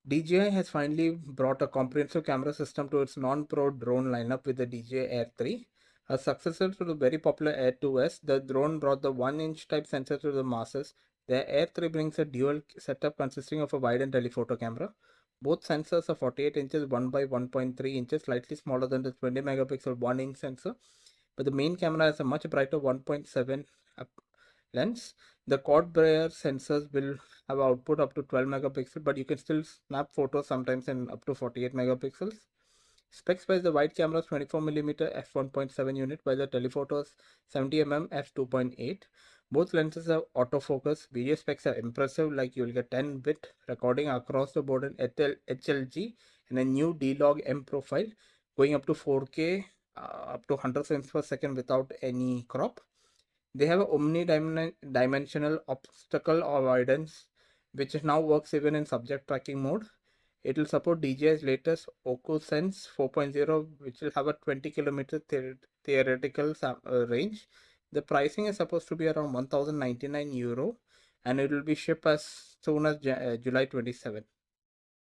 DJI has finally brought a comprehensive camera system to its non-pro drone lineup with the DJI Air 3. A successor to the very popular Air 2S, the drone brought the 1-inch type sensor to the masses. The Air 3 brings a dual setup consisting of a wide and telephoto camera. Both sensors are 48 inches 1 by 1.3 inches, slightly smaller than the 20 megapixel 1-inch sensor, but the main camera has a much brighter 1.7 lens. The quad Bayer sensors will have output up to 12 megapixels, but you can still snap photos sometimes in up to 48 megapixels. Specs wise, the wide camera is 24mm f1.7 unit, while the telephoto is 70mm f2.8. Both lenses have autofocus. Video specs are impressive, like you will get 10-bit recording across the board in HLG and a new D-Log M profile, going up to 4K, up to 100 frames per second without any crop. They have a omni-dimensional obstacle avoidance, which now works even in subject tracking mode. It will support DJI's latest OcuSense 4.0, which will have a 20-kilometer theoretical range. The pricing is supposed to be around €1,099, and it will be shipped as soon as July 27.